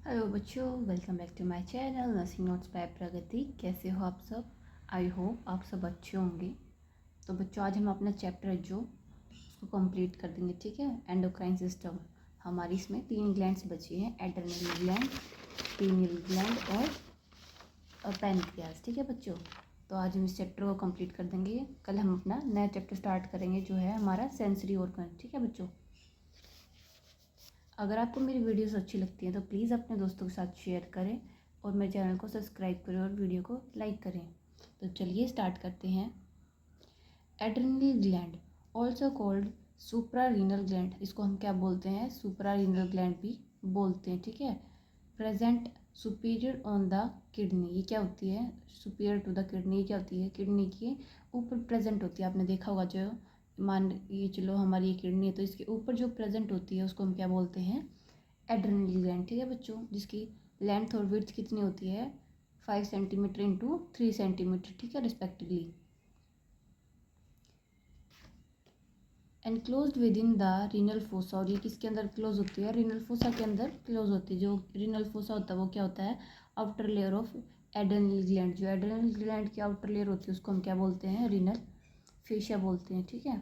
Hello बच्चों, welcome back to my channel nursing notes by Pragati. कैसे हो आप सब? आई होप आप सब अच्छे होंगे। तो बच्चों, आज हम अपना चैप्टर जो उसको कंप्लीट कर देंगे, ठीक है। Endocrine system. हमारी इसमें 3 ग्लैंड्स बची हैं, एड्रेनल ग्लैंड, पीनियल ग्लैंड और पैनक्रियाज, ठीक है बच्चों। तो आज हम इस चैप्टर को कंप्लीट कर देंगे। कल हम अपना नया चैप्टर स्टार्ट करेंगे जो है हमारा सेंसरी ऑर्गन, ठीक है बच्चों। अगर आपको मेरी वीडियोस अच्छी लगती हैं तो प्लीज़ अपने दोस्तों के साथ शेयर करें और मेरे चैनल को सब्सक्राइब करें और वीडियो को लाइक करें। तो चलिए स्टार्ट करते हैं। Adrenal gland also called suprarenal gland, इसको हम क्या बोलते हैं? सुप्रारीनल ग्लैंड भी बोलते हैं, ठीक है। Present superior on the kidney, ये क्या होती है? सुपीरियर टू द किडनी, ये क्या होती है? किडनी के ऊपर प्रेजेंट होती है। आपने देखा होगा, जो मान ये चलो हमारी ये किडनी है तो इसके ऊपर जो प्रेजेंट होती है उसको हम क्या बोलते हैं? एड्रेनल ग्लैंड, ठीक है बच्चों। जिसकी लेंथ और विड्थ कितनी होती है? 5 सेंटीमीटर इंटू 3 सेंटीमीटर, ठीक है, respectively. Enclosed with in the renal fossa, और ये किसके अंदर क्लोज होती है? रीनल फोसा के अंदर क्लोज होती है। जो रीनल फोसा होता है वो क्या होता है? Outer layer of adrenal gland. जो एड्रेनल ग्लैंड की आउटर लेयर होती है उसको हम क्या बोलते हैं? रीनल फेशिया बोलते हैं, ठीक है।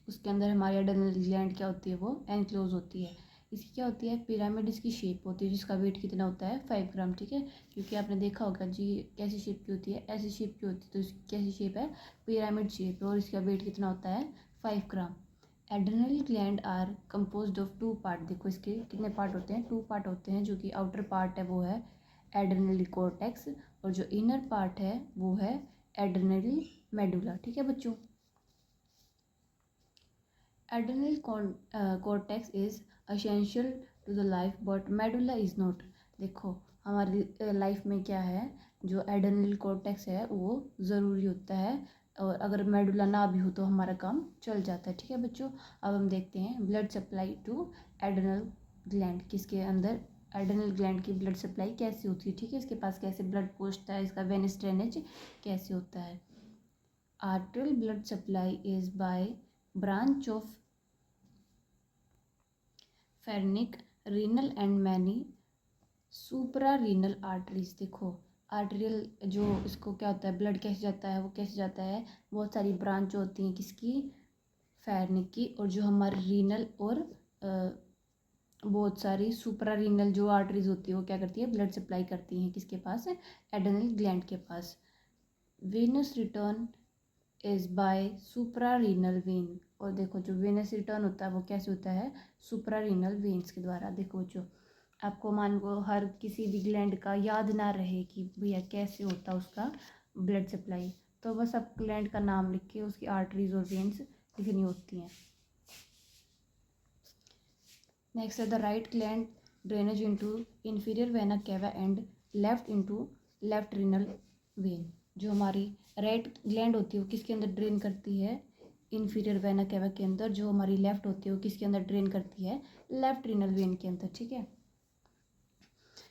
उसके अंदर हमारी एड्रेनल ग्लैंड क्या होती है? वो एनक्लोज होती है। इसकी क्या होती है? पिरामिड इसकी शेप होती है, जिसका वेट कितना होता है? 5 ग्राम, ठीक है। क्योंकि आपने देखा होगा जी, कैसी शेप की होती है? ऐसी शेप की होती है। तो इसकी कैसी शेप है? पिरामिड शेप, और इसका वेट कितना होता है? 5 gram. Adrenal gland are composed of 2 part. देखो इसके कितने पार्ट होते हैं? 2 पार्ट होते हैं। जो कि आउटर पार्ट है वो है एड्रेनल कॉर्टेक्स, और जो इनर पार्ट है वो है एड्रेनल मेडुला, ठीक है बच्चों। Adrenal cortex is essential to the life but medulla is not। देखो हमारी लाइफ में क्या है? जो एड्रेनल कॉर्टेक्स है वो ज़रूरी होता है, और अगर मेडुला ना भी हो तो हमारा काम चल जाता है, ठीक है बच्चों। अब हम देखते हैं blood supply to adrenal gland. किसके अंदर? एड्रेनल ग्लैंड की ब्लड सप्लाई कैसे होती है, ठीक है। इसके पास कैसे ब्लड पहुँचता है, इसका वेनस ड्रेनेज कैसे होता है? Arterial blood supply is by branch of phrenic renal and many supra renal arteries. देखो आर्टरियल जो इसको क्या होता है? ब्लड कैसे जाता है? वो कैसे जाता है? बहुत सारी ब्रांच होती हैं किसकी? फेरनिक की। और जो हमारे रीनल और बहुत सारी सुपरा रीनल जो आर्टरीज होती है वो क्या करती है? ब्लड सप्लाई करती हैं किसके पास? एड्रेनल ग्लैंड के पास। Venous return is by suprarenal vein. और देखो जो वेनस रिटर्न होता है वो कैसे होता है? सुप्रारीनल वेन्स के द्वारा। देखो जो आपको मान को हर किसी भी ग्लैंड का याद ना रहे कि भैया कैसे होता है उसका ब्लड सप्लाई, तो बस आप ग्लैंड का नाम लिख के उसकी आर्टरीज और वेन्स लिखनी होती हैं। नेक्स्ट है the right gland drainage into inferior vena cava and left into left renal vein. जो हमारी राइट ग्लैंड होती है वो किसके अंदर ड्रेन करती है? इंफीरियर वेना केवा के अंदर। जो हमारी लेफ्ट होती है वो किसके अंदर ड्रेन करती है? लेफ्ट रीनल वेन के अंदर, ठीक है।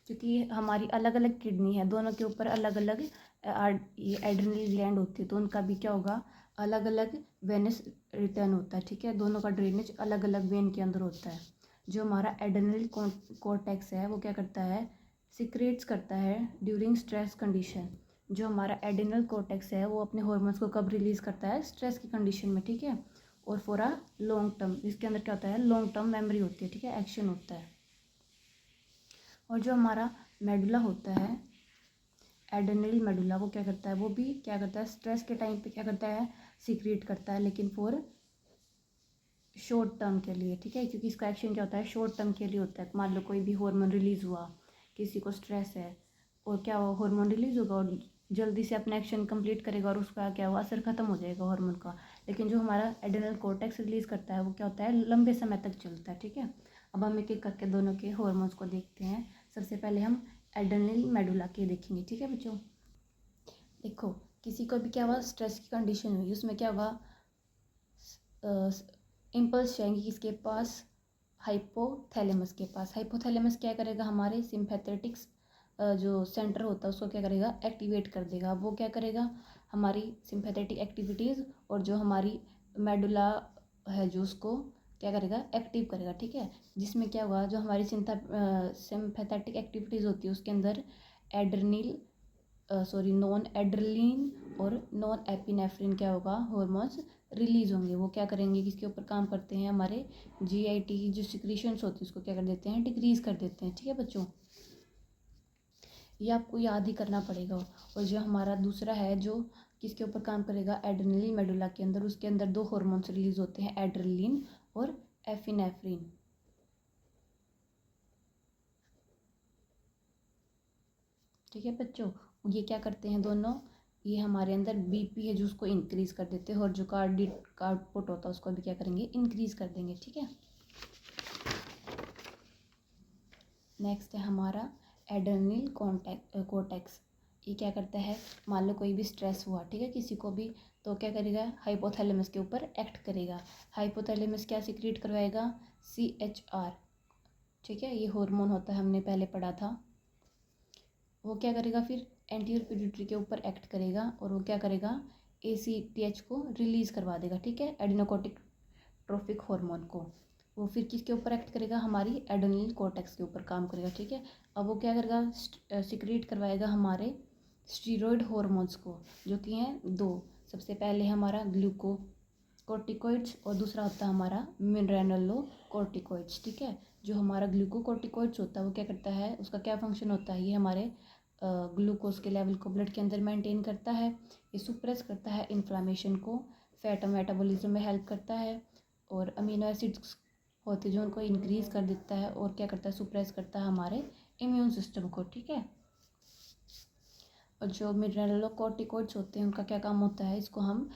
क्योंकि हमारी अलग अलग किडनी है, दोनों के ऊपर अलग अलग ये एड्रेनल ग्लैंड होती है, तो उनका भी क्या होगा? अलग अलग वेनस रिटर्न होता है, ठीक है। दोनों का ड्रेनेज अलग अलग वेन के अंदर होता है। जो हमारा एड्रेनल कॉर्टेक्स है वो क्या करता है? सिक्रेट्स करता है ड्यूरिंग स्ट्रेस कंडीशन। जो हमारा एड्रेनल कॉर्टेक्स है वो अपने हॉर्मोन्स को कब रिलीज करता है? स्ट्रेस की कंडीशन में, ठीक है। और फॉर अ लॉन्ग टर्म, इसके अंदर क्या होता है? लॉन्ग टर्म मेमोरी होती है, ठीक है, एक्शन होता है। और जो हमारा मेडुला होता है एड्रेनल मेडुला, वो क्या करता है? वो भी क्या करता है? स्ट्रेस के टाइम पे क्या करता है? सीक्रेट करता है, लेकिन फॉर शॉर्ट टर्म के लिए, ठीक है। क्योंकि इसका एक्शन क्या होता है? शॉर्ट टर्म के लिए होता है। मान लो कोई भी हार्मोन रिलीज हुआ, किसी को स्ट्रेस है, और क्या हुआ? हार्मोन रिलीज होगा और जल्दी से अपना एक्शन कंप्लीट करेगा और उसका क्या हुआ? असर खत्म हो जाएगा हार्मोन का। लेकिन जो हमारा एड्रेनल कॉर्टेक्स रिलीज करता है वो क्या होता है? लंबे समय तक चलता है, ठीक है। अब हम एक एक करके दोनों के हार्मोन्स को देखते हैं। सबसे पहले हम एड्रेनल मेडुला के देखेंगे, ठीक है बच्चों। देखो किसी को भी क्या हुआ? स्ट्रेस की कंडीशन हुई, उसमें क्या होगा? इम्पल्स जाएंगे किसके पास? हाइपोथैलेमस के पास। हाइपोथैलेमस क्या करेगा? हमारे सिंपैथेटिक्स जो सेंटर होता है उसको क्या करेगा? एक्टिवेट कर देगा। वो क्या करेगा? हमारी सिंपैथेटिक एक्टिविटीज़ और जो हमारी मेडुला है जो उसको क्या करेगा, एक्टिव करेगा, ठीक है। जिसमें क्या होगा, जो हमारी सिंपैथेटिक एक्टिविटीज़ होती है उसके अंदर नॉन एड्रेनलिन और नॉन एपिनेफ्रिन क्या होगा, हॉर्मोन्स रिलीज होंगे। वो क्या करेंगे, किसके ऊपर काम करते हैं, हमारे जीआईटी की जो सिक्रीशंस होती है उसको क्या कर देते हैं, डिक्रीज कर देते हैं, ठीक है बच्चों। ये आपको याद ही करना पड़ेगा। और जो हमारा दूसरा है जो किसके ऊपर काम करेगा, एड्रेनलिन मेडुला के अंदर, उसके अंदर दो हॉर्मोन्स रिलीज होते हैं, एड्रेनलिन और एफिनेफ्रिन। ठीक है बच्चों, ये क्या करते हैं दोनों, ये हमारे अंदर बीपी है जो उसको इंक्रीज कर देते हैं, और जो कार्डिक आउटपुट होता है उसको भी क्या करेंगे, इंक्रीज कर देंगे, ठीक है। नेक्स्ट है हमारा एड्रेनल कॉर्टेक्स। ये क्या करता है, मान लो कोई भी स्ट्रेस हुआ, ठीक है, किसी को भी, तो क्या करेगा, हाइपोथैलेमस के ऊपर एक्ट करेगा। हाइपोथैलेमस क्या सिक्रीट करवाएगा, CHR, ठीक है, ये हार्मोन होता है, हमने पहले पढ़ा था। वो क्या करेगा, फिर एंटीरियर पिट्यूटरी के ऊपर एक्ट करेगा और वो क्या करेगा, ACTH को रिलीज करवा देगा, ठीक है, एडिनोकोटिक ट्रोफिक हार्मोन को। वो फिर किसके ऊपर एक्ट करेगा, हमारी एड्रेनल कॉर्टेक्स के ऊपर काम करेगा, ठीक है। अब वो क्या करेगा, सिक्रीट करवाएगा हमारे स्टीरॉयड हार्मोन्स को, जो कि हैं दो। सबसे पहले हमारा ग्लूकोकॉर्टिकॉइड्स और दूसरा होता है हमारा मिनरेनोकॉर्टिकॉइड्स, ठीक है। जो हमारा ग्लूकोकॉर्टिकॉइड्स होता है वो क्या करता है, उसका क्या फंक्शन होता है, ये हमारे ग्लूकोज के लेवल को ब्लड के अंदर मेंटेन करता है। ये सुप्रेस करता है इन्फ्लामेशन को, फैट मेटाबॉलिज्म में हेल्प करता है, और अमीनो एसिड्स होते हैं जो उनको इंक्रीज कर देता है, और क्या करता है, सुप्रेस करता है हमारे इम्यून सिस्टम को, ठीक है। और जो मिनरलोकॉर्टिकॉइड्स होते हैं उनका क्या काम होता है, इसको हम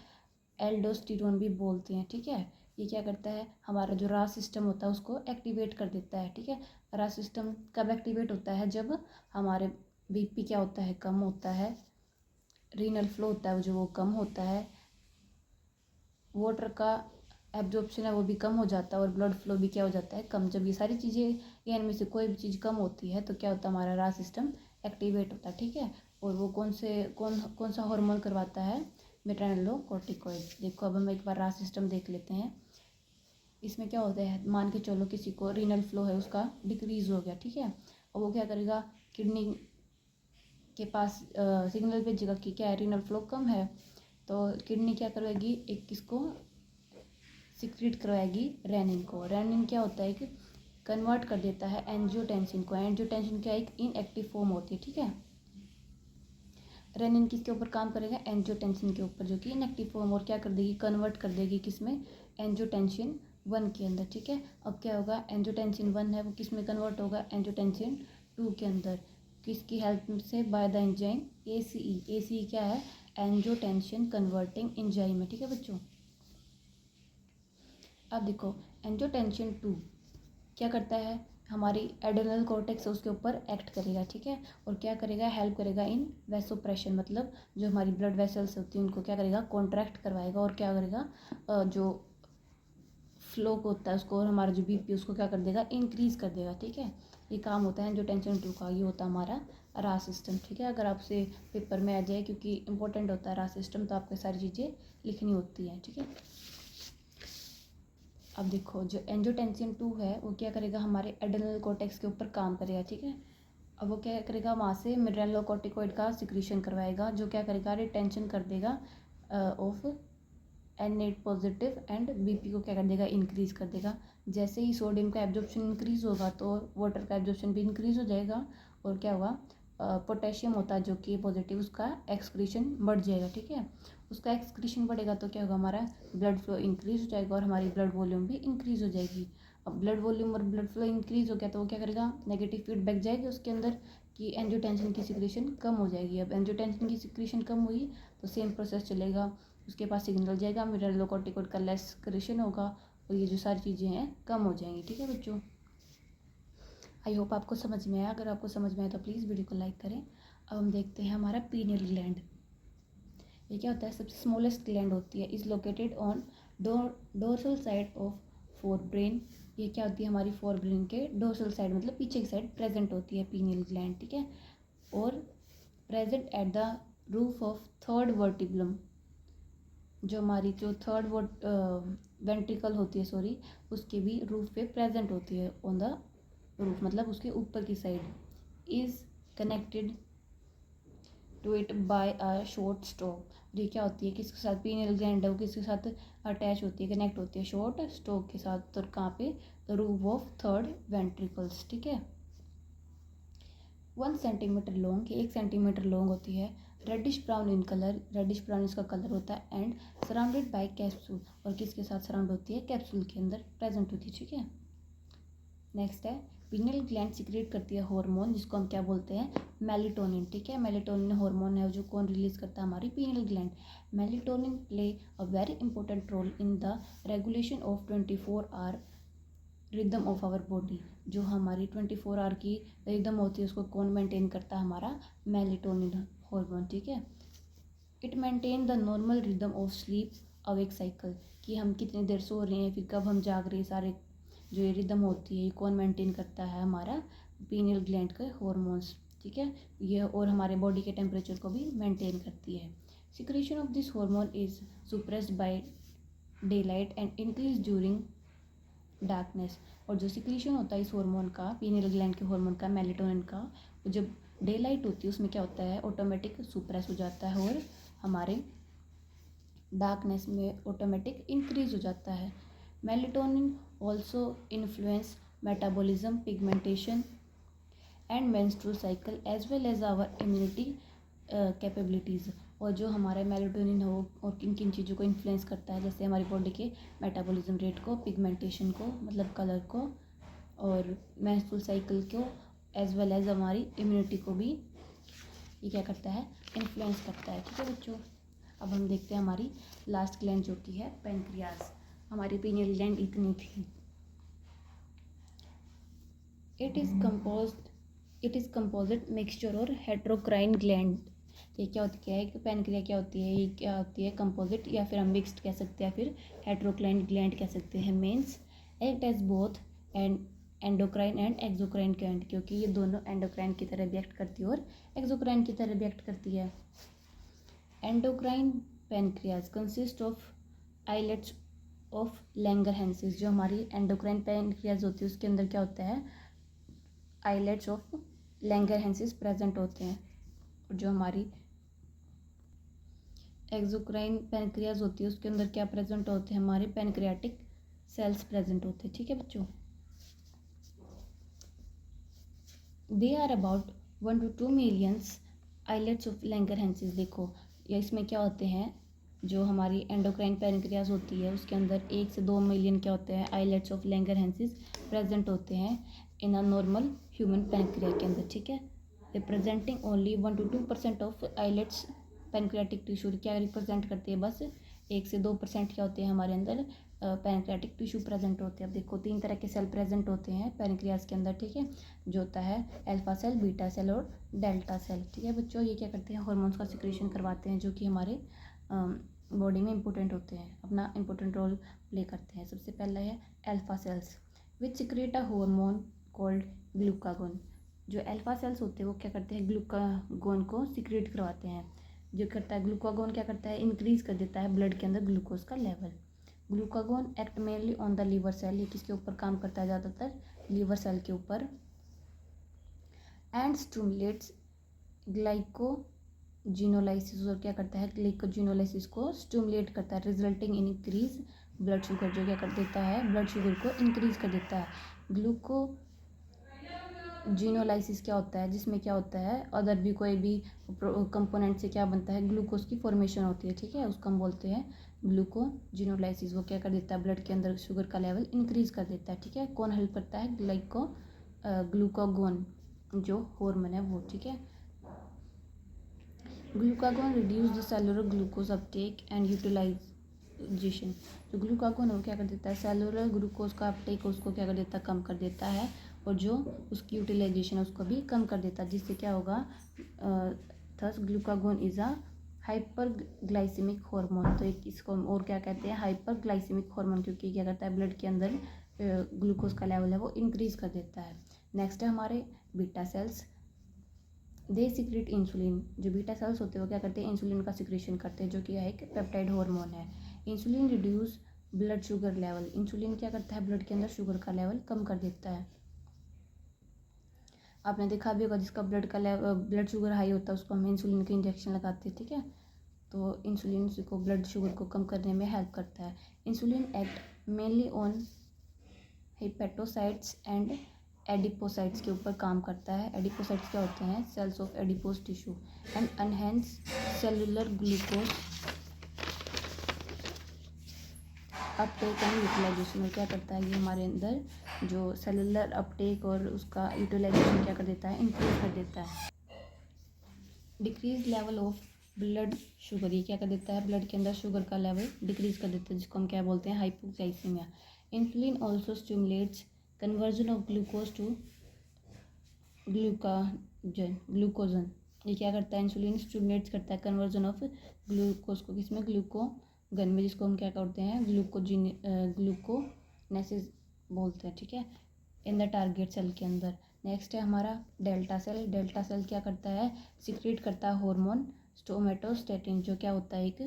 एल्डोस्टेरोन भी बोलते हैं, ठीक है। ये क्या करता है, हमारा जो रास सिस्टम होता है उसको एक्टिवेट कर देता है, ठीक है। रास सिस्टम कब एक्टिवेट होता है, जब हमारे बीपी क्या होता है, कम होता है, रीनल फ्लो होता है जो वो कम होता है, वाटर का एब्जॉर्प्शन है वो भी कम हो जाता है, और ब्लड फ्लो भी क्या हो जाता है, कम। जब ये सारी चीज़ें या इनमें से कोई भी चीज़ कम होती है तो क्या होता है, हमारा रास सिस्टम एक्टिवेट होता है, ठीक है। और वो कौन सा हार्मोन करवाता है, मिनरलोकॉर्टिकॉइड। देखो अब हम एक बार रास सिस्टम देख लेते हैं। इसमें क्या होता है, मान के चलो किसी को रीनल फ्लो है उसका डिक्रीज हो गया, ठीक है, और वो क्या करेगा, किडनी के पास सिग्नल भेजेगा कि क्या है, रीनल फ्लो कम है, तो किडनी क्या करेगी, एक किसको सिक्रीट करवाएगी, रेनिन को। रेनिन क्या होता है कि कन्वर्ट कर देता है एंजियोटेंसिन को। एंजियोटेंसिन क्या एक इनएक्टिव फॉर्म होती है, ठीक है। रेनिन किसके ऊपर काम करेगा, एंजियोटेंसिन के ऊपर, जो कि इनएक्टिव फॉर्म, और क्या कर देगी, कन्वर्ट कर देगी किसमें, एंजियोटेंसिन 1 के अंदर, ठीक है। अब क्या होगा, एंजियोटेंसिन 1 है वो किस में कन्वर्ट होगा, एंजियोटेंसिन 2 के अंदर, किसकी हेल्प से, by the enzyme ACE। ACE क्या है, एंजियोटेंसिन कन्वर्टिंग एंजाइम है, ठीक है बच्चों। अब देखो एंजियोटेंसिन 2 क्या करता है, हमारी एड्रेनल कॉर्टेक्स उसके ऊपर एक्ट करेगा, ठीक है, और क्या करेगा, हेल्प करेगा इन वैसोप्रेशन, मतलब जो हमारी ब्लड वेसल्स होती हैं उनको क्या करेगा, कॉन्ट्रैक्ट करवाएगा, और क्या करेगा, जो फ्लो होता है उसको, और हमारा जो बीपी उसको क्या कर देगा, इंक्रीज कर देगा, ठीक है। ये काम होता है एंजियोटेंसिन 2 का। ये होता है हमारा रास सिस्टम, ठीक है। अगर आपसे पेपर में आ जाए, क्योंकि इंपॉर्टेंट होता है रास सिस्टम, तो आपको सारी चीज़ें लिखनी होती हैं, ठीक है। अब देखो जो एंजियोटेंसिन 2 है वो क्या करेगा, हमारे एड्रेनल कॉर्टेक्स के ऊपर काम करेगा, ठीक है। अब वो क्या करेगा, वहाँ से मिनरलोकॉर्टिकॉइड का सिक्रीशन करवाएगा, जो क्या करेगा, रिटेंशन कर देगा of NAD positive, and BP को क्या कर देगा, इंक्रीज कर देगा। जैसे ही सोडियम का एब्जॉर्प्शन इंक्रीज होगा तो वाटर का एब्जॉर्प्शन भी इंक्रीज हो जाएगा, और क्या होगा, पोटेशियम होता है जो कि पॉजिटिव, उसका एक्सक्रीशन बढ़ जाएगा, ठीक है। उसका एक्सक्रीशन बढ़ेगा तो क्या होगा, हमारा ब्लड फ्लो इंक्रीज हो जाएगा, और हमारी ब्लड वॉल्यूम भी इंक्रीज हो जाएगी। अब ब्लड वॉल्यूम और ब्लड फ्लो इंक्रीज हो गया तो वो क्या करेगा, नेगेटिव फीडबैक जाएगी उसके अंदर कि एंजियोटेंसिन की सिक्रीशन कम हो जाएगी। अब एंजियोटेंसिन की सिक्रीशन कम हुई तो सेम प्रोसेस चलेगा, उसके पास सिग्नल जाएगा, मिनरलोकॉर्टिकॉइड का लेस सिक्रीशन होगा, और ये जो सारी चीज़ें हैं कम हो जाएंगी, ठीक है बच्चों। आई होप आपको समझ में आया। अगर आपको समझ में आया तो प्लीज़ वीडियो को लाइक करें। अब हम देखते हैं हमारा पीनियल ग्लैंड। ये क्या होता है, सबसे स्मॉलेस्ट ग्लैंड होती है, is located on dorsal side of fore brain. ये क्या होती है, हमारी फोर ब्रेन के डोर्सल साइड, मतलब पीछे की साइड प्रेजेंट होती है पीनियल ग्लैंड, ठीक है। और present at the roof of third vertebra, जो हमारी जो थर्ड वेंट्रिकल होती है सॉरी, उसके भी रूफ पे प्रेजेंट होती है, ऑन द रूफ मतलब उसके ऊपर की side, is connected to it by a short stalk. ये क्या होती है, किसके साथ, पीनियल ग्लैंड है वो किसके साथ अटैच होती है, कनेक्ट होती है, शॉर्ट स्टॉक के साथ। तो कहाँ पे, the roof of third ventricles, ठीक है। 1 सेंटीमीटर लॉन्ग, 1 सेंटीमीटर लॉन्ग होती है, reddish brown in colour, reddish brown इसका कलर होता है, एंड सराउंडेड बाय कैप्सूल, और किसके साथ सराउंड होती है, कैप्सूल के अंदर प्रेजेंट होती है, ठीक है। नेक्स्ट है, पिनियल ग्लैंड सिक्रेट करती है हार्मोन जिसको हम क्या बोलते हैं, मेलेटोनिन, ठीक है। मेलेटोनिन हार्मोन है जो कौन रिलीज करता है, हमारी pineal gland. Melatonin play a very important role in the regulation of 24 hour rhythm of our body. जो हमारी 24 आवर की रिदम होती है उसको कौन मेंटेन करता है, हमारा मेलेटोनिन हार्मोन, ठीक है। It maintain the normal rhythm of sleep awake cycle, कि हम कितनी देर सो रहे हैं फिर कब हम जाग रहे हैं, सारे जो ये रिदम होती है ये कौन मेंटेन करता है, हमारा पीनियल ग्लैंड के हॉर्मोन्स, ठीक है। ये और हमारे बॉडी के टेम्परेचर को भी मेंटेन करती है। Secretion of this hormone is सुप्रेस्ड by day light and increase during darkness. और जो सिक्रीशन होता है इस हार्मोन का, पीनियल ग्लैंड के हार्मोन का, मेलेटोनिन का, जब डे लाइट होती है उसमें क्या होता है, ऑटोमेटिक सुप्रेस हो जाता है और हमारे डार्कनेस में ऑटोमेटिक इंक्रीज हो जाता है। Melatonin also influence metabolism, pigmentation and menstrual cycle as well as our immunity capabilities. और जो हमारा मेलेटोनिन हो और किन किन चीज़ों को इन्फ्लुएंस करता है, जैसे हमारी बॉडी के मेटाबॉलिज्म रेट को, पिगमेंटेशन को मतलब कलर को, और मेंस्ट्रुअल साइकिल को, एज वेल एज हमारी इम्यूनिटी को भी ये क्या करता है, इन्फ्लुएंस करता है, ठीक है बच्चों। अब हम देखते हैं हमारी लास्ट ग्लैंड जो कि है पेनक्रियाज। हमारी पीनियल ग्लैंड इतनी थी। इट इज़ कंपोजिट मिक्सचर और हेट्रोक्राइन ग्लैंड। ये क्या होती है कि पेनक्रिया क्या होती है, ये क्या होती है, कंपोजिट, या फिर हम मिक्स्ड कह सकते हैं, फिर हेट्रोक्राइन ग्लैंड कह सकते हैं। Means act as both and endocrine and exocrine gland, क्योंकि ये दोनों एंडोक्राइन की तरह भी एक्ट करती है और एक्सोक्राइन की तरह भी एक्ट करती है। Endocrine pancreas consist of islets of Langerhans. जो हमारी एंडोक्राइन पेनक्रियाज होती है उसके अंदर क्या होता है, आइलेट्स ऑफ लैंगरहैंसिस प्रेजेंट होते हैं। और जो हमारी एक्सोक्राइन पेनक्रियाज होती है उसके अंदर क्या प्रेजेंट होते हैं, हमारे पेनक्रियाटिक सेल्स प्रेजेंट होते हैं, ठीक है बच्चों। They are about 1 to 2 millions islets of Langerhans. देखो या इसमें क्या होते हैं, जो हमारी एंडोक्राइन पेनक्रियाज होती है उसके अंदर 1 से 2 मिलियन क्या होते हैं, आइलेट्स ऑफ लैंगरहैंसिस प्रेजेंट होते हैं in a normal human pancreas के अंदर, ठीक है। Representing only 1 to 2% of islets pancreatic tissue. क्या रिप्रेजेंट करती है, बस 1 से 2% क्या होते हैं हमारे अंदर पेनक्रियाटिक टिश्यू प्रेजेंट होते हैं। अब देखो 3 तरह के सेल प्रेजेंट होते हैं पेनक्रियाज के अंदर, ठीक है, जो होता है अल्फा सेल, बीटा सेल और डेल्टा सेल, ठीक है बच्चों। ये क्या करते हैं, हार्मोन्स का सिक्रेशन करवाते हैं जो कि हमारे बॉडी में इंपॉर्टेंट होते हैं, अपना इंपॉर्टेंट रोल प्ले करते हैं। सबसे पहला है alpha cells which secrete a hormone called glucagon. जो अल्फा सेल्स होते हैं वो क्या करते हैं, ग्लूकागोन को सिक्रेट करवाते हैं। जो करता है ग्लूकागोन क्या करता है, इंक्रीज कर देता है ब्लड के अंदर ग्लूकोज का level. Glucagon act mainly on the liver cell. ये किसके ऊपर काम करता है, ज़्यादातर लीवर सेल के ऊपर। And stimulates glycogenolysis. और क्या करता है, ग्लाइकोजिनोलाइसिस को स्टिमुलेट करता है, resulting in increase blood sugar. जो क्या कर देता है, ब्लड शुगर को इंक्रीज कर देता है। ग्लूकोजिनोलाइसिस क्या होता है, जिसमें क्या होता है, अदर भी कोई भी कंपोनेंट से क्या बनता है, ग्लूकोज की फॉर्मेशन होती है, ठीक है, उसको हम बोलते हैं ग्लूकोजिनोलाइसिस। वो क्या कर देता है, ब्लड के अंदर शुगर का लेवल इंक्रीज कर देता है, ठीक है। कौन हेल्प करता है, ग्लूकागोन जो हार्मोन है वो, ठीक है। Glucagon reduce the cellular glucose uptake and utilisation. जो ग्लूकागोन है वो क्या कर देता है, सेलुलर ग्लूकोज का अपटेक उसको क्या कर देता है, कम कर देता है, और जो उसकी यूटिलाइजेशन है उसको भी कम कर देता है, जिससे क्या होगा, thus glucagon is a hyperglycaemic hormone. तो इसको और क्या कहते हैं, हाइपर ग्लाइसेमिक हार्मोन, क्योंकि क्या करता है, ब्लड के अंदर ग्लूकोज का लेवल है वो इंक्रीज कर देता है। नेक्स्ट है हमारे beta cells, they secrete insulin. जो बीटा सेल्स होते हैं वो क्या करते हैं, इंसुलिन का सिक्रेशन करते हैं, जो कि एक पेप्टाइड हार्मोन है। Insulin reduce blood sugar level. Insulin क्या करता है, ब्लड के अंदर शुगर का लेवल कम कर देता है। आपने देखा भी होगा जिसका ब्लड शुगर हाई होता है उसको हम इंसुलिन के इंजेक्शन लगाते हैं, ठीक है। तो इंसुलिन को ब्लड शुगर को कम करने में हेल्प करता है। Insulin act mainly on hepatocytes and adipocytes के ऊपर काम करता है। एडिपोसाइट्स क्या होते हैं, cells of adipose tissue and enhance cellular glucose uptake and utilisation. और क्या करता है ये हमारे अंदर जो सेलुलर अपटेक और उसका यूटिलाइजेशन क्या कर देता है, इंक्रीज कर देता है। Decrease level of blood sugar, ये क्या कर देता है, ब्लड के अंदर शुगर का लेवल डिक्रीज कर देता है, जिसको हम क्या बोलते हैं, hypoglycaemia. Insulin also stimulates conversion of glucose to glycogen. ये क्या करता है, इंसुलिन स्टिमुलेट्स करता है कन्वर्जन ऑफ ग्लूकोज को किसमें, ग्लूकोगन में, जिसको हम क्या करते हैं, ग्लूकोनेसिस बोलते हैं, ठीक है, इन द टारगेट सेल के अंदर। नेक्स्ट है हमारा डेल्टा सेल। डेल्टा सेल क्या करता है, सिक्रीट करता है हार्मोन सोमेटोस्टेटिन, जो क्या होता है, एक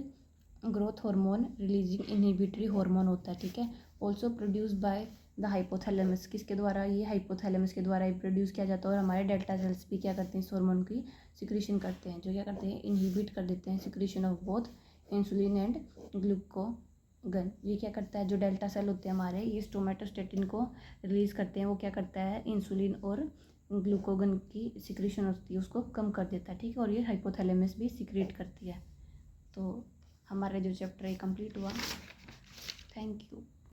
growth hormone releasing inhibitory hormone होता है, ठीक है। Also produce by the hypothalamus, किसके द्वारा, ये हाइपोथैलेमस के द्वारा ही प्रोड्यूस किया जाता है। और हमारे डेल्टा सेल्स भी क्या करते हैं, इस हार्मोन की सिक्रीशन करते हैं, जो क्या करते हैं, इनहिबिट कर देते हैं secretion of both insulin and glucagon. ये क्या करता है, जो डेल्टा सेल होते हैं हमारे, ये सोमेटोस्टेटिन को रिलीज़ करते हैं। वो क्या करता है, इंसुलिन और ग्लूकोगन की सिक्रीशन होती है उसको कम कर देता है, ठीक है। और ये हाइपोथैलेमस भी सिक्रीट करती है। तो हमारा जो चैप्टर है कंप्लीट हुआ। Thank you.